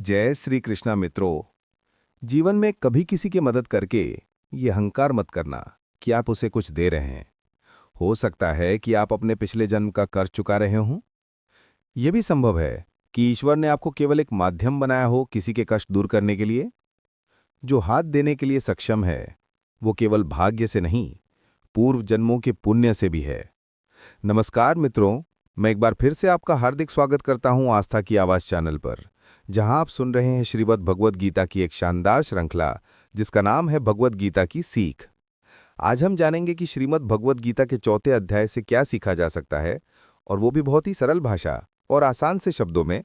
जय श्री कृष्णा मित्रों। जीवन में कभी किसी की मदद करके ये अहंकार मत करना कि आप उसे कुछ दे रहे हैं। हो सकता है कि आप अपने पिछले जन्म का कर्ज चुका रहे हों। यह भी संभव है कि ईश्वर ने आपको केवल एक माध्यम बनाया हो किसी के कष्ट दूर करने के लिए। जो हाथ देने के लिए सक्षम है वो केवल भाग्य से नहीं, पूर्व जन्मों के पुण्य से भी है। नमस्कार मित्रों, मैं एक बार फिर से आपका हार्दिक स्वागत करता हूं आस्था की आवाज चैनल पर, जहां आप सुन रहे हैं श्रीमद् भगवद गीता की एक शानदार श्रृंखला जिसका नाम है भगवद गीता की सीख। आज हम जानेंगे कि श्रीमद् भगवद गीता के चौथे अध्याय से क्या सीखा जा सकता है, और वो भी बहुत ही सरल भाषा और आसान से शब्दों में।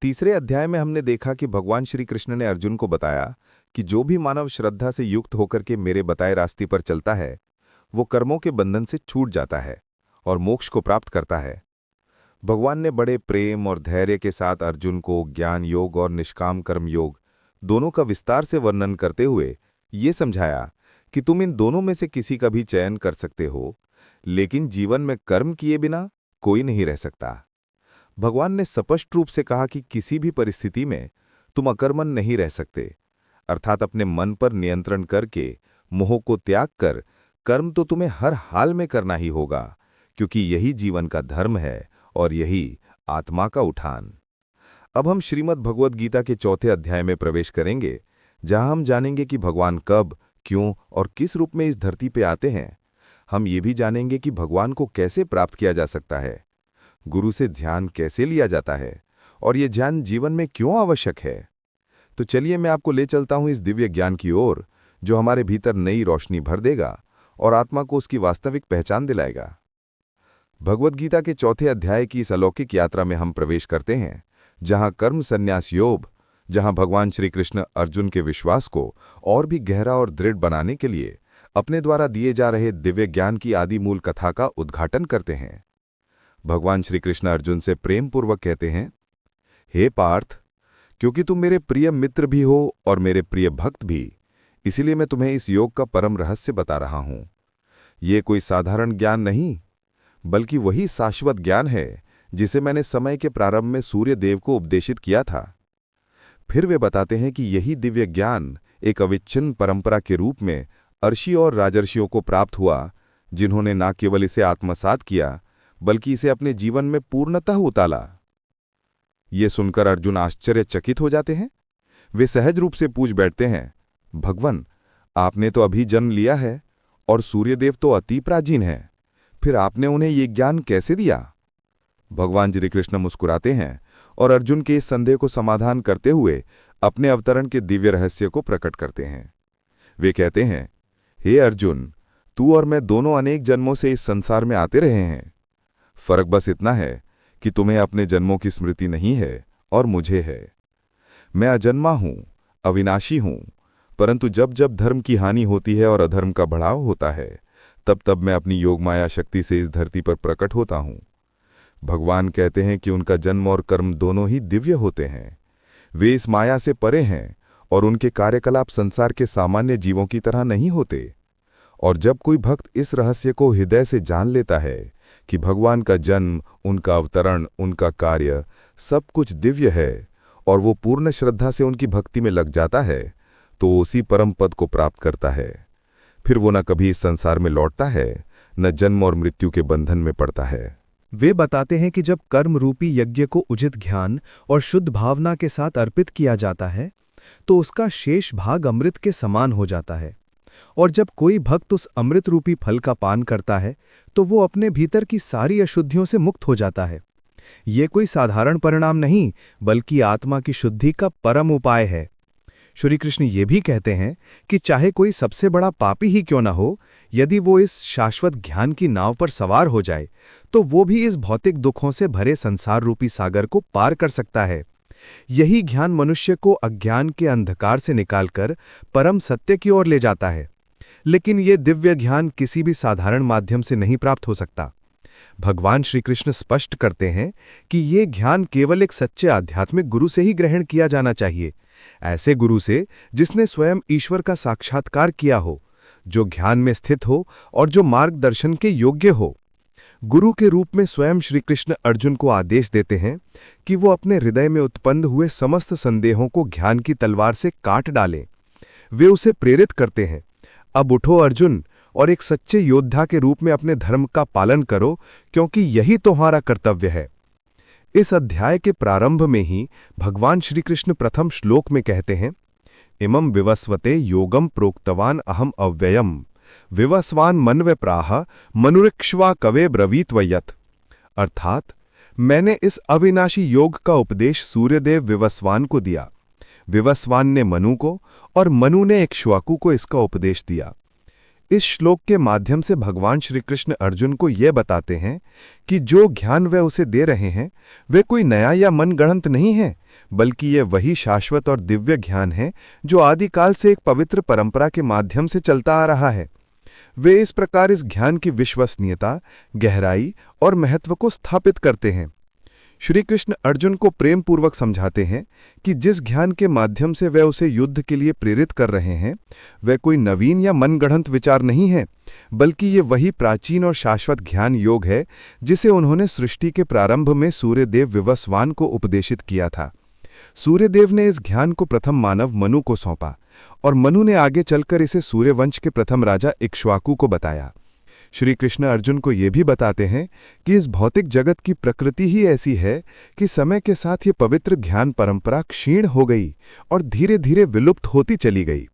तीसरे अध्याय में हमने देखा कि भगवान श्री कृष्ण ने अर्जुन को बताया कि जो भी मानव श्रद्धा से युक्त होकर के मेरे बताए रास्ते पर चलता है वो कर्मों के बंधन से छूट जाता है और मोक्ष को प्राप्त करता है। भगवान ने बड़े प्रेम और धैर्य के साथ अर्जुन को ज्ञान योग और निष्काम कर्म योग दोनों का विस्तार से वर्णन करते हुए ये समझाया कि तुम इन दोनों में से किसी का भी चयन कर सकते हो, लेकिन जीवन में कर्म किए बिना कोई नहीं रह सकता। भगवान ने स्पष्ट रूप से कहा कि किसी भी परिस्थिति में तुम अकर्मण नहीं रह सकते, अर्थात अपने मन पर नियंत्रण करके मोह को त्याग कर कर्म तो तुम्हें हर हाल में करना ही होगा, क्योंकि यही जीवन का धर्म है और यही आत्मा का उठान। अब हम श्रीमद् भगवद गीता के चौथे अध्याय में प्रवेश करेंगे, जहां हम जानेंगे कि भगवान कब, क्यों और किस रूप में इस धरती पे आते हैं। हम ये भी जानेंगे कि भगवान को कैसे प्राप्त किया जा सकता है, गुरु से ध्यान कैसे लिया जाता है और ये ध्यान जीवन में क्यों आवश्यक है। तो चलिए मैं आपको ले चलता हूं इस दिव्य ज्ञान की ओर, जो हमारे भीतर नई रोशनी भर देगा और आत्मा को उसकी वास्तविक पहचान दिलाएगा। भगवद गीता के चौथे अध्याय की इस अलौकिक यात्रा में हम प्रवेश करते हैं, जहां कर्म संन्यास योग, जहां भगवान श्री कृष्ण अर्जुन के विश्वास को और भी गहरा और दृढ़ बनाने के लिए अपने द्वारा दिए जा रहे दिव्य ज्ञान की आदि मूल कथा का उद्घाटन करते हैं। भगवान श्री कृष्ण अर्जुन से प्रेम पूर्वक कहते हैं, हे पार्थ, क्योंकि तुम मेरे प्रिय मित्र भी हो और मेरे प्रिय भक्त भी, इसीलिए मैं तुम्हें इस योग का परम रहस्य बता रहा हूं। ये कोई साधारण ज्ञान नहीं, बल्कि वही शाश्वत ज्ञान है जिसे मैंने समय के प्रारंभ में सूर्य देव को उपदेशित किया था। फिर वे बताते हैं कि यही दिव्य ज्ञान एक अविच्छिन्न परंपरा के रूप में अर्षि और राजर्षियों को प्राप्त हुआ, जिन्होंने न केवल इसे आत्मसात किया बल्कि इसे अपने जीवन में पूर्णतः उतारा। ये सुनकर अर्जुन आश्चर्यचकित हो जाते हैं। वे सहज रूप से पूछ बैठते हैं, भगवान, आपने तो अभी जन्म लिया है और सूर्यदेव तो अति प्राचीन हैं, फिर आपने उन्हें ये ज्ञान कैसे दिया। भगवान श्री कृष्ण मुस्कुराते हैं और अर्जुन के इस संदेह को समाधान करते हुए अपने अवतरण के दिव्य रहस्य को प्रकट करते हैं। वे कहते हैं, हे अर्जुन, तू और मैं दोनों अनेक जन्मों से इस संसार में आते रहे हैं। फर्क बस इतना है कि तुम्हें अपने जन्मों की स्मृति नहीं है और मुझे है। मैं अजन्मा हूं, अविनाशी हूं, परंतु जब जब धर्म की हानि होती है और अधर्म का बढ़ाव होता है, तब तब मैं अपनी योग माया शक्ति से इस धरती पर प्रकट होता हूं। भगवान कहते हैं कि उनका जन्म और कर्म दोनों ही दिव्य होते हैं। वे इस माया से परे हैं और उनके कार्यकलाप संसार के सामान्य जीवों की तरह नहीं होते। और जब कोई भक्त इस रहस्य को हृदय से जान लेता है कि भगवान का जन्म, उनका अवतरण, उनका कार्य सब कुछ दिव्य है, और वो पूर्ण श्रद्धा से उनकी भक्ति में लग जाता है, तो उसी परम पद को प्राप्त करता है। फिर वो न कभी इस संसार में लौटता है, न जन्म और मृत्यु के बंधन में पड़ता है। वे बताते हैं कि जब कर्म रूपी यज्ञ को उचित ज्ञान और शुद्ध भावना के साथ अर्पित किया जाता है, तो उसका शेष भाग अमृत के समान हो जाता है। और जब कोई भक्त उस अमृत रूपी फल का पान करता है, तो वो अपने भीतर की सारी अशुद्धियों से मुक्त हो जाता है। ये कोई साधारण परिणाम नहीं, बल्कि आत्मा की शुद्धि का परम उपाय है। श्री कृष्ण ये भी कहते हैं कि चाहे कोई सबसे बड़ा पापी ही क्यों न हो, यदि वो इस शाश्वत ज्ञान की नाव पर सवार हो जाए, तो वो भी इस भौतिक दुखों से भरे संसार रूपी सागर को पार कर सकता है। यही ज्ञान मनुष्य को अज्ञान के अंधकार से निकालकर परम सत्य की ओर ले जाता है। लेकिन ये दिव्य ज्ञान किसी भी साधारण माध्यम से नहीं प्राप्त हो सकता। भगवान श्री कृष्ण स्पष्ट करते हैं कि ये ज्ञान केवल एक सच्चे आध्यात्मिक गुरु से ही ग्रहण किया जाना चाहिए, ऐसे गुरु से जिसने स्वयं ईश्वर का साक्षात्कार किया हो, जो ज्ञान में स्थित हो और जो मार्गदर्शन के योग्य हो। गुरु के रूप में स्वयं श्री कृष्ण अर्जुन को आदेश देते हैं कि वो अपने हृदय में उत्पन्न हुए समस्त संदेहों को ज्ञान की तलवार से काट डालें। वे उसे प्रेरित करते हैं, अब उठो अर्जुन और एक सच्चे योद्धा के रूप में अपने धर्म का पालन करो, क्योंकि यही तुम्हारा कर्तव्य है। इस अध्याय के प्रारंभ में ही भगवान श्री कृष्ण प्रथम श्लोक में कहते हैं, इमं विवस्वते योगम प्रोक्तवान अहम अव्ययम विवस्वान मनवे प्राह मनुरिक्ष्वा कवे ब्रवीत वयत। अर्थात मैंने इस अविनाशी योग का उपदेश सूर्यदेव विवस्वान को दिया, विवस्वान ने मनु को और मनु ने इक्ष्वाकु को इसका उपदेश दिया। इस श्लोक के माध्यम से भगवान श्री कृष्ण अर्जुन को यह बताते हैं कि जो ज्ञान वे उसे दे रहे हैं वे कोई नया या मनगढ़ंत नहीं है, बल्कि ये वही शाश्वत और दिव्य ज्ञान है जो आदिकाल से एक पवित्र परंपरा के माध्यम से चलता आ रहा है। वे इस प्रकार इस ज्ञान की विश्वसनीयता, गहराई और महत्व को स्थापित करते हैं। श्री कृष्ण अर्जुन को प्रेम पूर्वक समझाते हैं कि जिस ज्ञान के माध्यम से वे उसे युद्ध के लिए प्रेरित कर रहे हैं वह कोई नवीन या मनगढ़ंत विचार नहीं है, बल्कि ये वही प्राचीन और शाश्वत ज्ञान योग है जिसे उन्होंने सृष्टि के प्रारंभ में सूर्यदेव विवस्वान को उपदेशित किया था। सूर्यदेव ने इस ज्ञान को प्रथम मानव मनु को सौंपा और मनु ने आगे चलकर इसे सूर्यवंश के प्रथम राजा इक्ष्वाकु को बताया। श्री कृष्ण अर्जुन को ये भी बताते हैं कि इस भौतिक जगत की प्रकृति ही ऐसी है कि समय के साथ ये पवित्र ज्ञान परंपरा क्षीण हो गई और धीरे धीरे विलुप्त होती चली गई।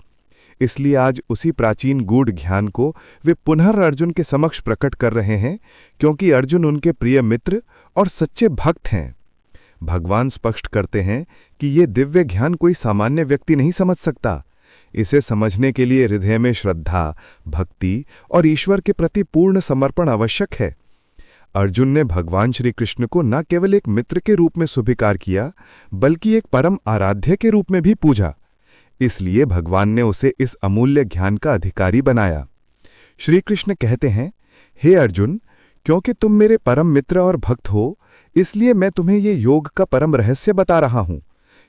इसलिए आज उसी प्राचीन गूढ़ ज्ञान को वे पुनः अर्जुन के समक्ष प्रकट कर रहे हैं, क्योंकि अर्जुन उनके प्रिय मित्र और सच्चे भक्त हैं। भगवान स्पष्ट करते हैं कि ये दिव्य ज्ञान कोई सामान्य व्यक्ति नहीं समझ सकता। इसे समझने के लिए हृदय में श्रद्धा, भक्ति और ईश्वर के प्रति पूर्ण समर्पण आवश्यक है। अर्जुन ने भगवान श्री कृष्ण को न केवल एक मित्र के रूप में स्वीकार किया, बल्कि एक परम आराध्य के रूप में भी पूजा। इसलिए भगवान ने उसे इस अमूल्य ज्ञान का अधिकारी बनाया। श्री कृष्ण कहते हैं, हे अर्जुन, क्योंकि तुम मेरे परम मित्र और भक्त हो, इसलिए मैं तुम्हें ये योग का परम रहस्य बता रहा हूं।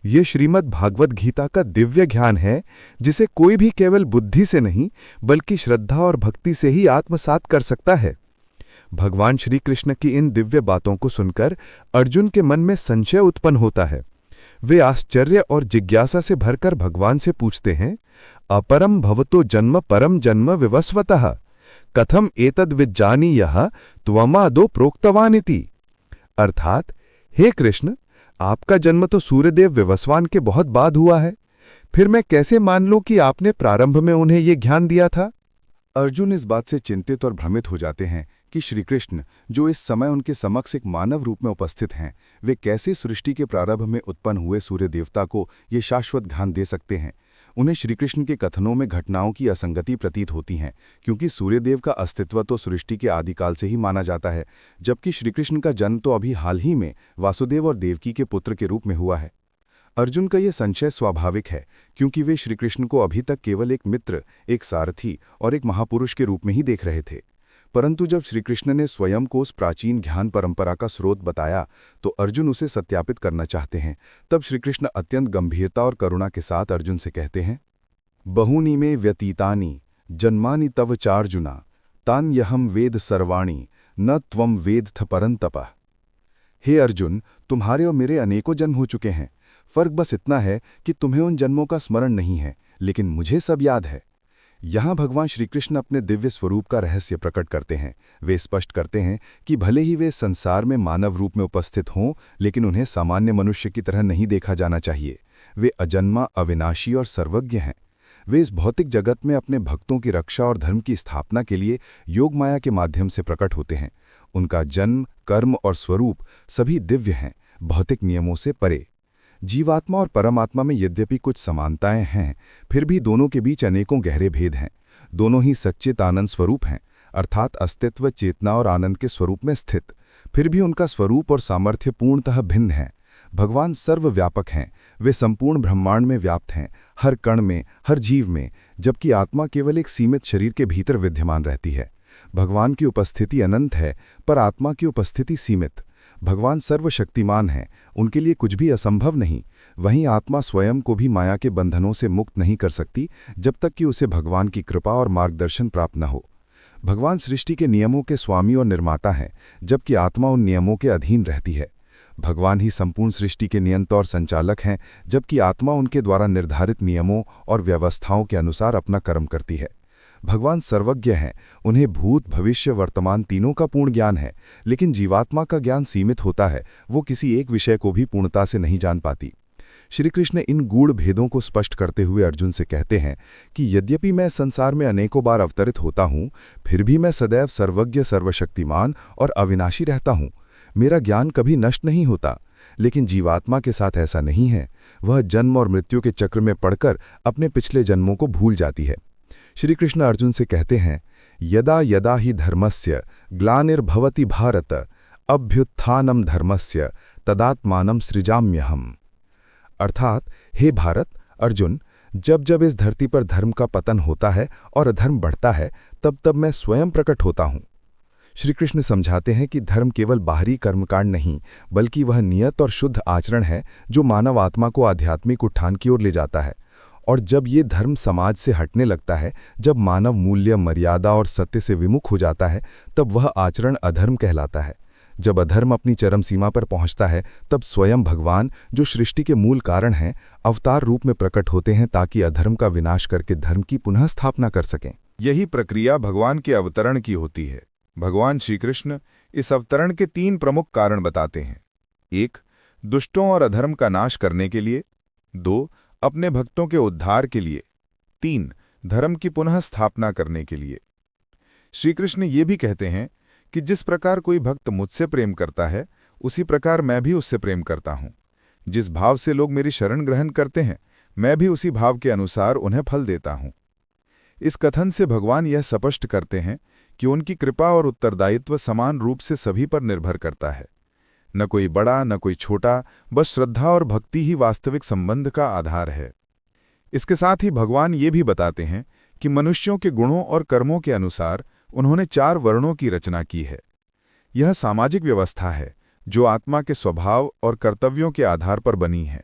ये श्रीमद् भागवत गीता का दिव्य ज्ञान है जिसे कोई भी केवल बुद्धि से नहीं बल्कि श्रद्धा और भक्ति से ही आत्मसात कर सकता है। भगवान श्री कृष्ण की इन दिव्य बातों को सुनकर अर्जुन के मन में संशय उत्पन्न होता है। वे आश्चर्य और जिज्ञासा से भरकर भगवान से पूछते हैं, अपरम भवतो जन्म परम जन्म विवस्वतः कथम एतद् विज्जानीयः त्वमादो प्रोक्तवानिति। अर्थात, हे कृष्ण, आपका जन्म तो सूर्यदेव विवस्वान के बहुत बाद हुआ है, फिर मैं कैसे मान लूं कि आपने प्रारंभ में उन्हें ये ज्ञान दिया था। अर्जुन इस बात से चिंतित और भ्रमित हो जाते हैं कि श्रीकृष्ण, जो इस समय उनके समक्ष एक मानव रूप में उपस्थित हैं, वे कैसे सृष्टि के प्रारंभ में उत्पन्न हुए सूर्य देवता को ये शाश्वत ज्ञान दे सकते हैं। उन्हें श्रीकृष्ण के कथनों में घटनाओं की असंगति प्रतीत होती हैं, क्योंकि सूर्यदेव का अस्तित्व तो सृष्टि के आदिकाल से ही माना जाता है, जबकि श्रीकृष्ण का जन्म तो अभी हाल ही में वासुदेव और देवकी के पुत्र के रूप में हुआ है। अर्जुन का ये संशय स्वाभाविक है, क्योंकि वे श्रीकृष्ण को अभी तक केवल एक मित्र, एक सारथी और एक महापुरुष के रूप में ही देख रहे थे। परंतु जब श्रीकृष्ण ने स्वयं को उस प्राचीन ज्ञान परंपरा का स्रोत बताया तो अर्जुन उसे सत्यापित करना चाहते हैं। तब श्रीकृष्ण अत्यंत गंभीरता और करुणा के साथ अर्जुन से कहते हैं, बहूनि में व्यतीतानि जन्मानि तव चार्जुना तान्यहम वेद सर्वाणि न त्वं वेदथ परंतपः। हे अर्जुन, तुम्हारे और मेरे अनेकों जन्म हो चुके हैं, फर्क बस इतना है कि तुम्हें उन जन्मों का स्मरण नहीं है, लेकिन मुझे सब याद है। यहाँ भगवान श्रीकृष्ण अपने दिव्य स्वरूप का रहस्य प्रकट करते हैं। वे स्पष्ट करते हैं कि भले ही वे संसार में मानव रूप में उपस्थित हों, लेकिन उन्हें सामान्य मनुष्य की तरह नहीं देखा जाना चाहिए। वे अजन्मा, अविनाशी और सर्वज्ञ हैं। वे इस भौतिक जगत में अपने भक्तों की रक्षा और धर्म की स्थापना के लिए योग माया के माध्यम से प्रकट होते हैं। उनका जन्म, कर्म और स्वरूप सभी दिव्य हैं, भौतिक नियमों से परे। जीवात्मा और परमात्मा में यद्यपि कुछ समानताएं हैं, फिर भी दोनों के बीच अनेकों गहरे भेद हैं। दोनों ही सच्चित आनंद स्वरूप हैं, अर्थात अस्तित्व, चेतना और आनंद के स्वरूप में स्थित। फिर भी उनका स्वरूप और सामर्थ्य पूर्णतः भिन्न है। भगवान सर्वव्यापक हैं, वे संपूर्ण ब्रह्मांड में व्याप्त हैं, हर कण में, हर जीव में, जबकि आत्मा केवल एक सीमित शरीर के भीतर विद्यमान रहती है। भगवान की उपस्थिति अनंत है, पर आत्मा की उपस्थिति सीमित। भगवान सर्वशक्तिमान हैं, उनके लिए कुछ भी असंभव नहीं। वहीं आत्मा स्वयं को भी माया के बंधनों से मुक्त नहीं कर सकती, जब तक कि उसे भगवान की कृपा और मार्गदर्शन प्राप्त न हो। भगवान सृष्टि के नियमों के स्वामी और निर्माता हैं, जबकि आत्मा उन नियमों के अधीन रहती है। भगवान ही संपूर्ण सृष्टि के नियंता और संचालक हैं, जबकि आत्मा उनके द्वारा निर्धारित नियमों और व्यवस्थाओं के अनुसार अपना कर्म करती है। भगवान सर्वज्ञ हैं, उन्हें भूत भविष्य वर्तमान तीनों का पूर्ण ज्ञान है, लेकिन जीवात्मा का ज्ञान सीमित होता है, वो किसी एक विषय को भी पूर्णता से नहीं जान पाती। श्री कृष्ण इन गूढ़ भेदों को स्पष्ट करते हुए अर्जुन से कहते हैं कि यद्यपि मैं संसार में अनेकों बार अवतरित होता हूँ, फिर भी मैं सदैव सर्वज्ञ सर्वशक्तिमान और अविनाशी रहता हूँ। मेरा ज्ञान कभी नष्ट नहीं होता, लेकिन जीवात्मा के साथ ऐसा नहीं है। वह जन्म और मृत्यु के चक्र में पड़कर अपने पिछले जन्मों को भूल जाती है। श्री कृष्ण अर्जुन से कहते हैं, यदा यदा ही धर्मस्य ग्लानिर्भवति भारत अभ्युत्थानम धर्मस्य तदात्मानं सृजाम्यहम्। अर्थात, हे भारत, अर्जुन, जब जब इस धरती पर धर्म का पतन होता है और अधर्म बढ़ता है, तब तब मैं स्वयं प्रकट होता हूँ। श्री कृष्ण समझाते हैं कि धर्म केवल बाहरी कर्मकांड नहीं, बल्कि वह नियत और शुद्ध आचरण है जो मानव आत्मा को आध्यात्मिक उत्थान की ओर ले जाता है। और जब ये धर्म समाज से हटने लगता है, जब मानव मूल्य, मर्यादा और सत्य से विमुख हो जाता है, तब वह आचरण अधर्म कहलाता है। जब अधर्म अपनी चरम सीमा पर पहुंचता है, तब स्वयं भगवान, जो सृष्टि के मूल कारण हैं, अवतार रूप में प्रकट होते हैं ताकि अधर्म का विनाश करके धर्म की पुनः स्थापना कर सकें। यही प्रक्रिया भगवान के अवतरण की होती है। भगवान श्री कृष्ण इस अवतरण के 3 प्रमुख कारण बताते हैं। 1. दुष्टों और अधर्म का नाश करने के लिए। 2. अपने भक्तों के उद्धार के लिए। 3. धर्म की पुनः स्थापना करने के लिए। श्री कृष्ण ये भी कहते हैं कि जिस प्रकार कोई भक्त मुझसे प्रेम करता है, उसी प्रकार मैं भी उससे प्रेम करता हूं। जिस भाव से लोग मेरी शरण ग्रहण करते हैं, मैं भी उसी भाव के अनुसार उन्हें फल देता हूं। इस कथन से भगवान यह स्पष्ट करते हैं कि उनकी कृपा और उत्तरदायित्व समान रूप से सभी पर निर्भर करता है। न कोई बड़ा, न कोई छोटा, बस श्रद्धा और भक्ति ही वास्तविक संबंध का आधार है। इसके साथ ही भगवान ये भी बताते हैं कि मनुष्यों के गुणों और कर्मों के अनुसार उन्होंने 4 वर्णों की रचना की है। यह सामाजिक व्यवस्था है जो आत्मा के स्वभाव और कर्तव्यों के आधार पर बनी है।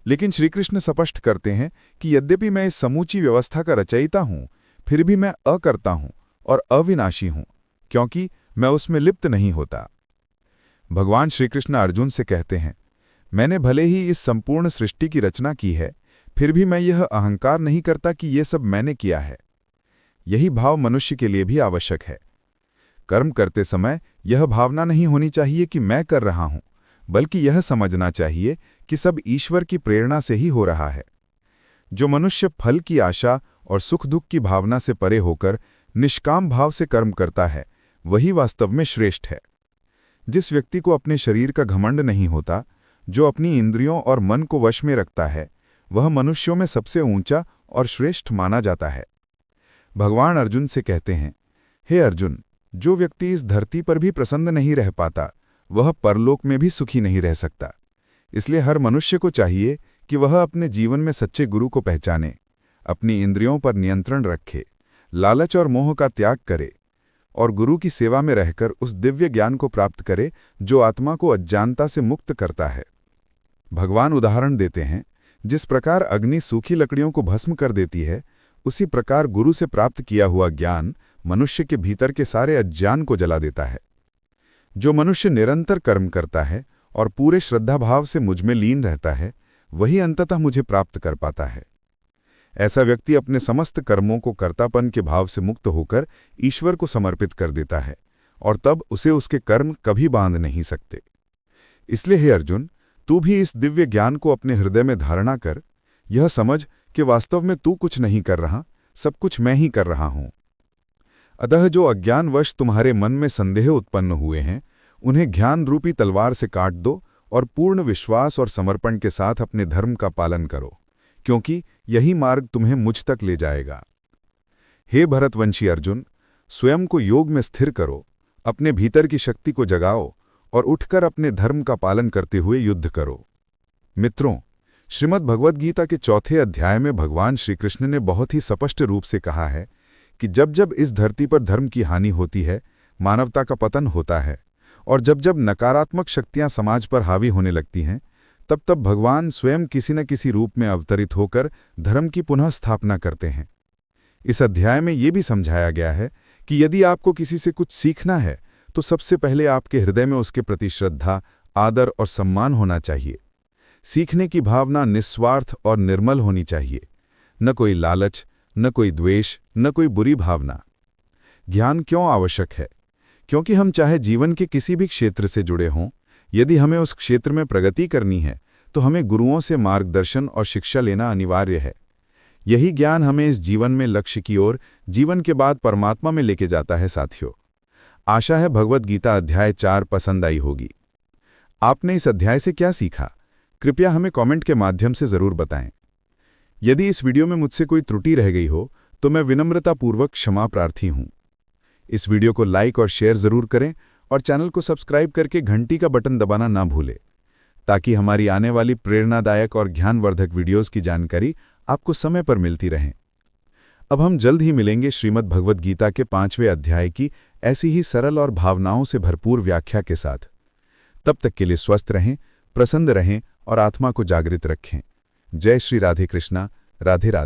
लेकिन श्री कृष्ण स्पष्ट करते हैं कि यद्यपि मैं इस समूची व्यवस्था का रचयिता हूं, फिर भी मैं अकर्ता हूं और अविनाशी हूं, क्योंकि मैं उसमें लिप्त नहीं होता। भगवान श्री कृष्ण अर्जुन से कहते हैं, मैंने भले ही इस संपूर्ण सृष्टि की रचना की है, फिर भी मैं यह अहंकार नहीं करता कि ये सब मैंने किया है। यही भाव मनुष्य के लिए भी आवश्यक है। कर्म करते समय यह भावना नहीं होनी चाहिए कि मैं कर रहा हूं, बल्कि यह समझना चाहिए कि सब ईश्वर की प्रेरणा से ही हो रहा है। जो मनुष्य फल की आशा और सुख दुख की भावना से परे होकर निष्काम भाव से कर्म करता है, वही वास्तव में श्रेष्ठ है। जिस व्यक्ति को अपने शरीर का घमंड नहीं होता, जो अपनी इंद्रियों और मन को वश में रखता है, वह मनुष्यों में सबसे ऊंचा और श्रेष्ठ माना जाता है। भगवान अर्जुन से कहते हैं, हे अर्जुन, जो व्यक्ति इस धरती पर भी प्रसन्न नहीं रह पाता, वह परलोक में भी सुखी नहीं रह सकता। इसलिए हर मनुष्य को चाहिए कि वह अपने जीवन में सच्चे गुरु को पहचाने, अपनी इंद्रियों पर नियंत्रण रखे, लालच और मोह का त्याग करे और गुरु की सेवा में रहकर उस दिव्य ज्ञान को प्राप्त करे जो आत्मा को अज्ञानता से मुक्त करता है। भगवान उदाहरण देते हैं, जिस प्रकार अग्नि सूखी लकड़ियों को भस्म कर देती है, उसी प्रकार गुरु से प्राप्त किया हुआ ज्ञान मनुष्य के भीतर के सारे अज्ञान को जला देता है। जो मनुष्य निरंतर कर्म करता है और पूरे श्रद्धाभाव से मुझ में लीन रहता है, वही अंततः मुझे प्राप्त कर पाता है। ऐसा व्यक्ति अपने समस्त कर्मों को कर्तापन के भाव से मुक्त होकर ईश्वर को समर्पित कर देता है और तब उसे उसके कर्म कभी बांध नहीं सकते। इसलिए हे अर्जुन, तू भी इस दिव्य ज्ञान को अपने हृदय में धारणा कर। यह समझ कि वास्तव में तू कुछ नहीं कर रहा, सब कुछ मैं ही कर रहा हूं। अतः जो अज्ञानवश तुम्हारे मन में संदेह उत्पन्न हुए हैं, उन्हें ज्ञान रूपी तलवार से काट दो और पूर्ण विश्वास और समर्पण के साथ अपने धर्म का पालन करो, क्योंकि यही मार्ग तुम्हें मुझ तक ले जाएगा। हे भरतवंशी अर्जुन, स्वयं को योग में स्थिर करो, अपने भीतर की शक्ति को जगाओ और उठकर अपने धर्म का पालन करते हुए युद्ध करो। मित्रों, श्रीमद् भगवद गीता के 4 अध्याय में भगवान श्री कृष्ण ने बहुत ही स्पष्ट रूप से कहा है कि जब जब इस धरती पर धर्म की हानि होती है, मानवता का पतन होता है और जब जब नकारात्मक शक्तियां समाज पर हावी होने लगती हैं, तब तब भगवान स्वयं किसी न किसी रूप में अवतरित होकर धर्म की पुनः स्थापना करते हैं। इस अध्याय में ये भी समझाया गया है कि यदि आपको किसी से कुछ सीखना है तो सबसे पहले आपके हृदय में उसके प्रति श्रद्धा, आदर और सम्मान होना चाहिए। सीखने की भावना निस्वार्थ और निर्मल होनी चाहिए, न कोई लालच, न कोई द्वेष, न कोई बुरी भावना। ज्ञान क्यों आवश्यक है? क्योंकि हम चाहे जीवन के किसी भी क्षेत्र से जुड़े हों, यदि हमें उस क्षेत्र में प्रगति करनी है तो हमें गुरुओं से मार्गदर्शन और शिक्षा लेना अनिवार्य है। यही ज्ञान हमें इस जीवन में लक्ष्य की ओर, जीवन के बाद परमात्मा में लेके जाता है। साथियों, आशा है भगवद गीता अध्याय 4 पसंद आई होगी। आपने इस अध्याय से क्या सीखा? कृपया हमें कमेंट के माध्यम से जरूर बताएं। यदि इस वीडियो में मुझसे कोई त्रुटि रह गई हो तो मैं विनम्रतापूर्वक क्षमा प्रार्थी हूं। इस वीडियो को लाइक और शेयर जरूर करें और चैनल को सब्सक्राइब करके घंटी का बटन दबाना ना भूलें, ताकि हमारी आने वाली प्रेरणादायक और ज्ञानवर्धक वीडियोस की जानकारी आपको समय पर मिलती रहे। अब हम जल्द ही मिलेंगे श्रीमद् भगवद गीता के 5वें अध्याय की ऐसी ही सरल और भावनाओं से भरपूर व्याख्या के साथ। तब तक के लिए स्वस्थ रहें, प्रसन्न रहें और आत्मा को जागृत रखें। जय श्री राधे कृष्णा। राधे राधे।